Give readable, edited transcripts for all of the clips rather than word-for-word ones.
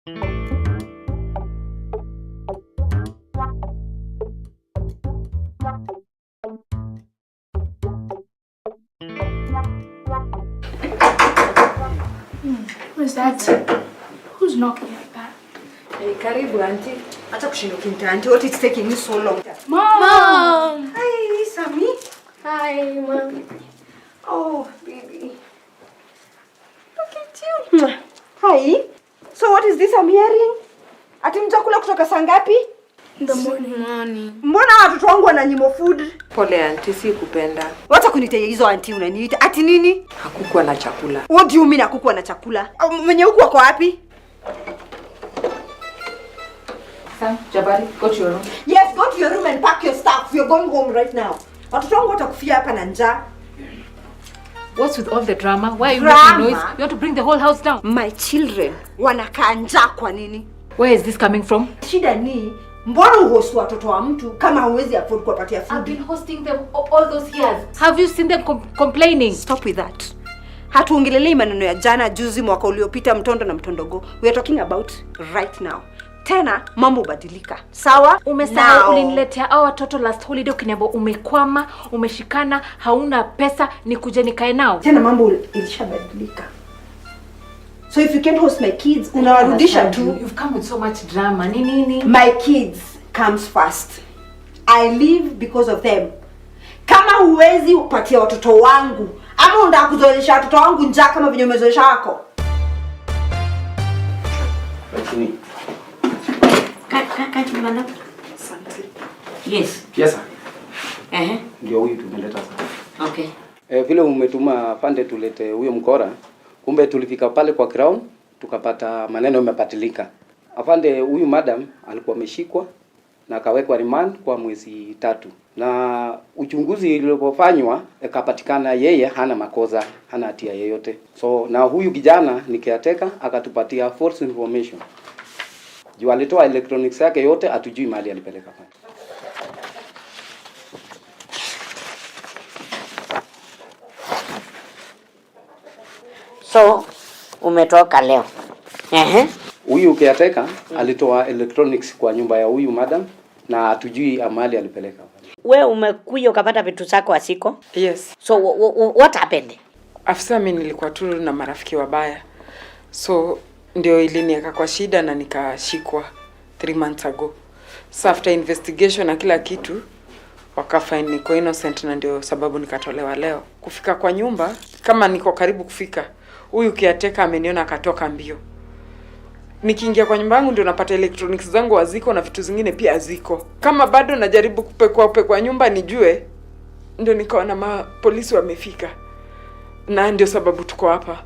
Who's that? Who's knocking like that? Hey, karibu auntie. Acha kushinda kinta auntie. What is taking you so long? Mom! Hi, Sammy. Hi, Mom. Oh, baby. Look at you. Hi. So what is this I'm hearing? Ati mtakula kutoka saa ngapi? In the morning. Mbona watoto wangu wananyimo food? Pole auntie, si kupenda. Wacha kuniita hizo auntie unaniita. Ati nini? Hakukuwa na chakula. What do you mean hakukuwa na chakula? Mwenye huku wako wapi? Sam, Jabari, go to your room. Yes, go to your room and pack your stuff. You're going home right now. Watoto wangu watakufia hapa na njaa. What's with all the drama? Why are you making noise? You want to bring the whole house down? My children wanakaa njaa kwa nini? Where is this coming from? Shida ni mbona uhost watoto wa mtu kama huwezi afford kuwapatia food? I've been hosting them all those years. Have you seen them complaining? Stop with that. Hatuongelelei maneno ya jana, juzi, mwaka uliopita, mtondo na mtondogo. We are talking about right now. Tena mambo badilika. Sawa? Umesahau uliniletea hao watoto last holiday ukiniambia umekwama, umeshikana, hauna pesa, nikuje nikae nao. Tena mambo ilishabadilika. So if you can't host my kids, unawarudisha tu. You've come with so much drama. Nini? My kids comes first. I live because of them. Kama huwezi upatia watoto wangu, ama unataka kuzoesha watoto wangu njaa kama vile umezoesha wako. Lakini Kaka bana. Asante. Yes. Yes. Ndio huyu tumeleta sasa. Okay. Vile umetuma pande tulete huyo mkora, kumbe tulifika pale kwa ground tukapata maneno yamepatilika. Afande huyu madam alikuwa ameshikwa na akawekwa remand kwa mwezi 3. Na uchunguzi ulipofanywa ikapatikana yeye hana makosa, hana hatia yoyote. So na huyu kijana nikiateka akatupatia false information. Juu alitoa electronics yake yote, atujui mahali alipeleka pale. So umetoka leo. Huyu ukiateka alitoa electronics kwa nyumba ya huyu madam na atujui mahali alipeleka. We umekuja ukapata vitu zako asiko? Yes. So what happened? Afisa mimi nilikuwa tu na marafiki wabaya. So ndio iliniweka kwa shida na nikashikwa 3 months ago. So after investigation na kila kitu wakafind niko innocent na ndio sababu nikatolewa leo. Kufika kwa nyumba kama niko karibu kufika, huyu kiateka ameniona akatoka mbio. Nikiingia kwa nyumba yangu ndio napata electronics zangu haziko na vitu zingine pia haziko. Kama bado najaribu kupekua nyumba nijue, ndio nikaona polisi wamefika. Na ndio sababu tuko hapa.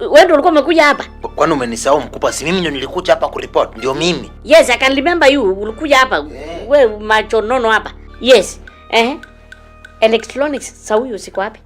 Wewe ndio ulikuwa umekuja hapa? Kwani umenisahau mkubwa? Si mimi ndio nilikuja hapa kureport, ndio mimi. Yes, I can remember you. Ulikuja hapa. Wewe macho nono hapa. Yes. Electronics sa huyu siko wapi?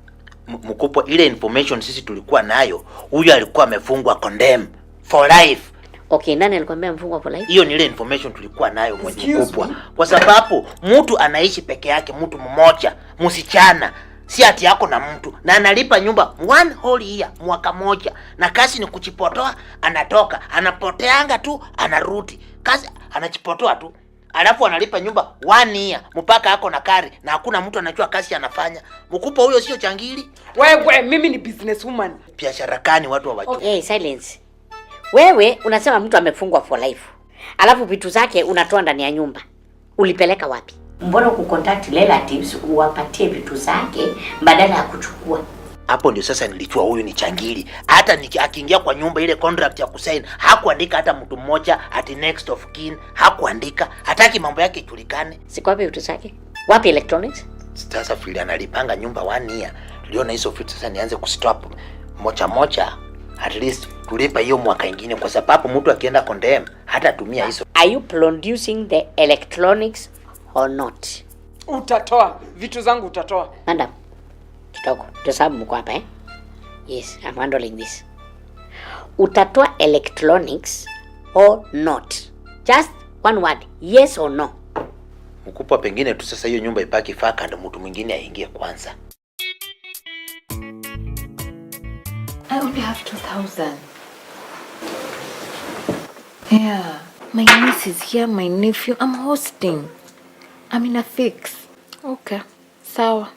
Mkubwa, ile information sisi tulikuwa nayo, huyu alikuwa amefungwa condemn for life. Okay, nani alikwambia mfungwa for life? Hiyo ni ile information tulikuwa nayo mwenye mkubwa. Kwa sababu mtu anaishi peke yake, mtu mmoja, msichana, si ati yako na mtu, na analipa nyumba 1 whole year, mwaka moja, na kazi ni kuchipotoa, anatoka, anapoteanga tu, anarudi. Kazi anachipotoa tu. Alafu analipa nyumba 1 year, mpaka yako na kari, na hakuna mtu anajua kazi anafanya. Mkubwa huyo sio changili. Wewe mimi ni businesswoman. Biashara gani watu hawajui? Hey, silence. Wewe unasema mtu amefungwa for life. Alafu vitu zake unatoa ndani ya nyumba. Ulipeleka wapi? Mbona kucontact relatives uwapatie vitu zake badala ya kuchukua? Hapo ndio sasa nilijua huyu ni changili. Hata akiingia kwa nyumba ile contract ya kusign, hakuandika hata mtu mmoja ati next of kin, hakuandika. Hataki mambo yake ijulikane. Siko wapi vitu zake? Wapi electronics? Sasa vile analipanga nyumba 1 year, tuliona hizo vitu sasa nianze kustop moja at least tulipa hiyo mwaka ingine, kwa sababu mtu akienda condemn hata tumia hizo. Are you producing the electronics or not? Utatoa vitu zangu, utatoa. Madam, kidogo tusabu mko hapa Yes, I'm handling this. Utatoa electronics or not? Just one word, yes or no. Mkubwa, pengine tu sasa hiyo nyumba ipaki faka ndio mtu mwingine aingie kwanza. I only have 2,000. Yeah. My niece is here, my nephew. I'm hosting. I'm in a fix. Okay. Sawa.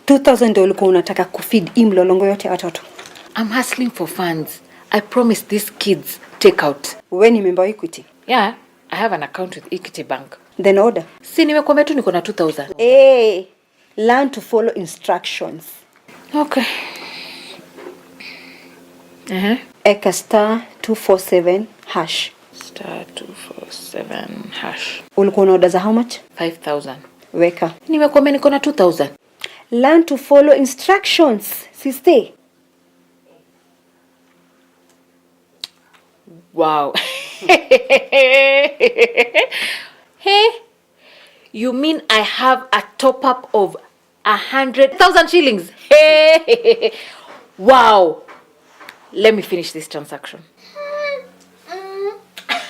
2000 ndio ulikuwa unataka kufeed hii mlolongo yote ya watoto. I'm hustling for funds. I promise these kids take out. Wewe ni member wa Equity? Yeah, I have an account with Equity Bank. Then order. Si nimekwambia tu niko na 2000. Hey, learn to follow instructions. Okay. Eka *247#. *247#. Ulikuwa na order za how much? 5000. Weka. Nimekwambia niko na 2000. Learn to follow instructions, sister. Wow. Hey, you mean I have a top up of 100,000 shillings? Hey, wow. Let me finish this transaction.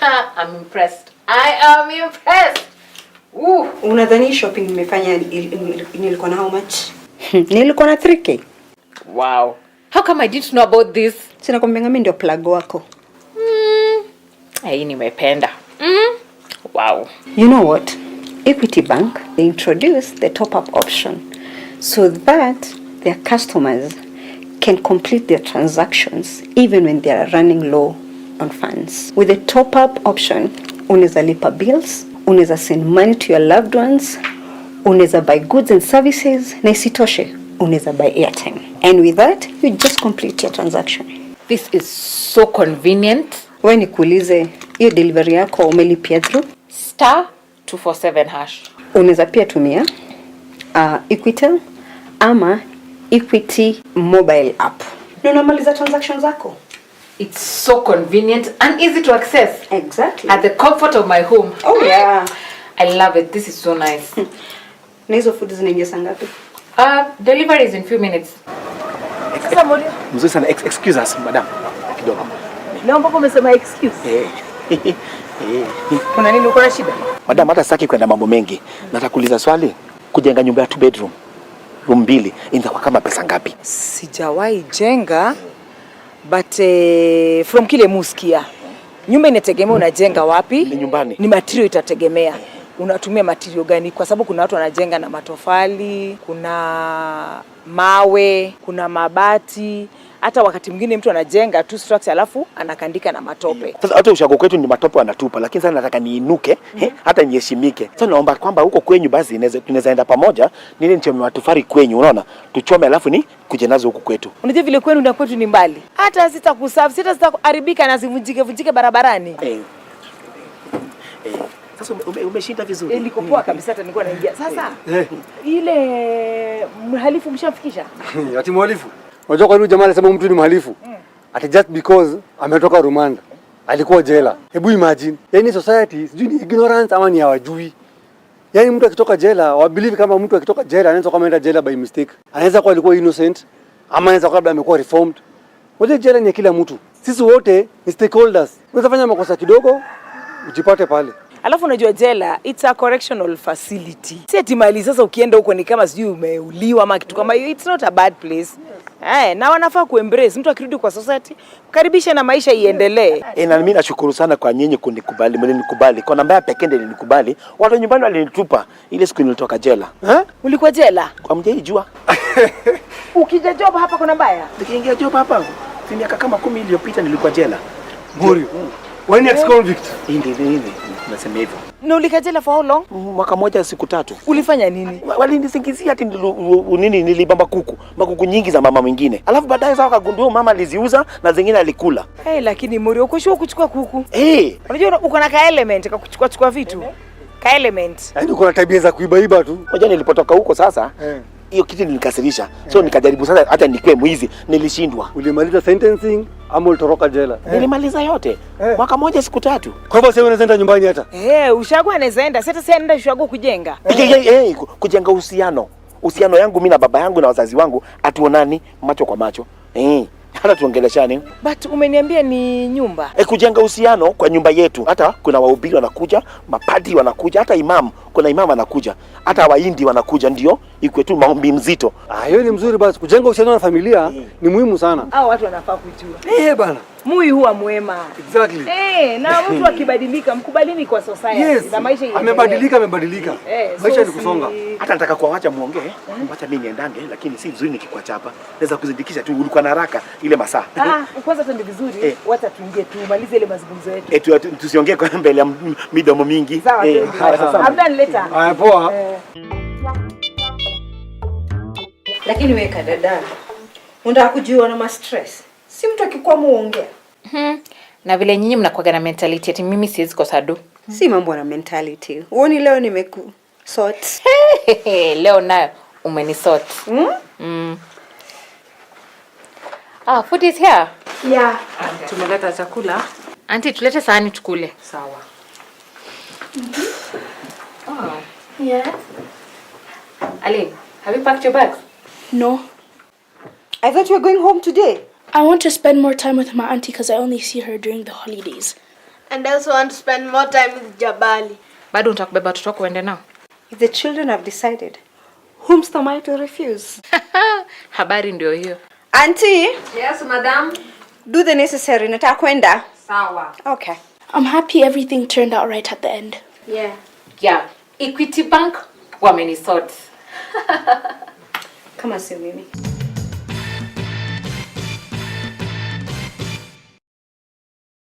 I'm impressed. I am impressed. Woo. Unadhani shopping nimefanya nilikuwa na how much? Nilikuwa na 3k. Wow. How come I didn't know about this? Sina kwambia mimi ndio plug wako. Hii nimependa. Wow. You know what? Equity Bank, they introduced the top-up option so that their customers can complete their transactions even when they are running low on funds. With the top-up option, unaweza lipa bills, unaweza send money to your loved ones, unaweza buy goods and services, na isitoshe, unaweza buy airtime. And with that, you just complete your transaction. This is so convenient. Wewe nikuulize, hiyo delivery yako umelipia through *247#. Unaweza pia tumia Equitel ama Equity mobile app. Na unamaliza transactions zako. It's so convenient and easy to access. Exactly. At the comfort of my home. Oh yeah. I love it. This is so nice. Na hizo food zinaingia saa ngapi? Delivery is in few minutes. Mzuri sana. Excuse us, madam. Kidogo. Leo mpaka umesema excuse. Kuna nini, uko na shida? Madam, hata sitaki kwenda mambo mengi. Nataka kuuliza swali. Kujenga nyumba ya 2 bedroom, room 2, inakuwa kama pesa ngapi? Sijawahi jenga but from kile muskia. Nyumba inategemea unajenga wapi? Ni nyumbani. Ni material itategemea. Unatumia material gani? Kwa sababu kuna watu wanajenga na matofali, kuna mawe, kuna mabati. Hata wakati mwingine mtu anajenga tu structure alafu anakandika na matope. Sasa hata ushago kwetu ni matope wanatupa, lakini sasa nataka niinuke, hata niheshimike. Sasa naomba kwamba huko kwenyu basi tunaweza enda pamoja, nile nichome matofali kwenyu, unaona? Tuchome alafu ni kuje nazo huko kwetu. Unajua vile kwenu na kwetu ni mbali. Hata sitakusafu, sitakuharibika na zivunjike barabarani. Sasa umeshinda vizuri. Niko poa kabisa, hata nilikuwa naingia. Sasa ile mhalifu mshamfikisha? Ati mhalifu? Unajua kwa nini jamaa anasema mtu ni mhalifu? Ati just because ametoka rumanda. Alikuwa jela. Hebu imagine. Yaani society sijui ni ignorance ama ni hawajui. Yaani mtu akitoka jela, wa believe kama mtu akitoka jela anaweza kama ameenda jela by mistake. Anaweza kuwa alikuwa innocent ama anaweza kuwa labda amekuwa reformed. Wote jela ni kila mtu. Sisi wote ni stakeholders. Unaweza fanya makosa kidogo ujipate pale. Alafu unajua jela, it's a correctional facility. Si ati mali sasa ukienda huko ni kama sijui umeuliwa ama kitu kama hiyo. It's not a bad place. Na wanafaa kuembrace. Mtu akirudi kwa society, karibisha na maisha iendelee. Na mimi nashukuru sana kwa nyinyi kunikubali, mlinikubali. Kwa namba ya pekee ndio nilikubali. Watu nyumbani walinitupa ile siku nilitoka jela. Ulikuwa jela? Kwa mjaijua. Ukija job hapa kuna mbaya? Nikiingia job hapa, si miaka kama 10 iliyopita nilikuwa jela. Morio. Wewe ni ex-convict. Ndio. Nasema hivyo. Na ulikaa jela for how long? Mwaka moja siku 3. Ulifanya nini? Walinisingizia ati nilibamba makuku nyingi za mama mwingine. Alafu baadaye sasa wakagundua mama aliziuza na zingine alikula. Lakini Morio, uko sure kuchukua kuku? Unajua uko na ka element kuchukua vitu. Ka element. Yaani uko na tabia za kuibaiba tu. Unajua nilipotoka huko sasa, hiyo kitu nilikasirisha. So nikajaribu sasa hata nikwe mwizi, nilishindwa. Ulimaliza sentencing ama ulitoroka jela? Nilimaliza yote. Mwaka moja siku 3. Kwa hivyo sasa unaenda nyumbani hata? Ushago anaweza enda. Sasa anaenda ushago kujenga. Kujenga uhusiano. Uhusiano yangu mimi na baba yangu na wazazi wangu atuonani macho kwa macho. Hata tuongeleshane. But umeniambia ni nyumba. Kujenga uhusiano kwa nyumba yetu. Hata kuna wahubiri wanakuja, mapadi wanakuja, hata kuna imam anakuja. Hata waindi wanakuja, ndio ikuwe tu maombi mzito. Hiyo ni mzuri basi. Kujenga uhusiano na familia ni muhimu sana. Hao watu wanafaa kujua. Bana. Mui huwa mwema. Exactly. Na mtu akibadilika, mkubalini kwa society. Yes. Na maisha Amebadilika. Maisha ni kusonga. Hata nataka kuacha muongee, wacha mimi niendange, lakini si vizuri nikikuacha hapa. Naweza kuzindikisha tu, ulikuwa na haraka ile masaa. Kwanza twende vizuri, wacha tuingie tu malize ile mazungumzo yetu. Tusiongee kwa mbele ya midomo mingi. Sawa. Hamdan later. Haya poa. Lakini weka dada, unataka kujiwa na stress. Si mtu akikuwa muongea. Na vile nyinyi mnakuwa na mentality ati mimi siwezi kosa do. Si mambo na mentality. Uoni leo nimeku sort. Leo nayo umenisort. Food is here. Yeah. Tumeleta chakula. Auntie, tulete sahani tukule. Sawa. Yeah. Aline, have you packed your bags? No. I thought you were going home today. I want to spend more time with my auntie because I only see her during the holidays. And I also want to spend more time with Jabali. Bado utakubeba watoto wako uende nao? If the children have decided, whom's am I to refuse? Habari ndio hiyo. Auntie? Yes, madam. Do the necessary. Nataka kwenda. Sawa. Okay. I'm happy everything turned out right at the end. Yeah. Equity Bank wamenisort. Kama si mimi.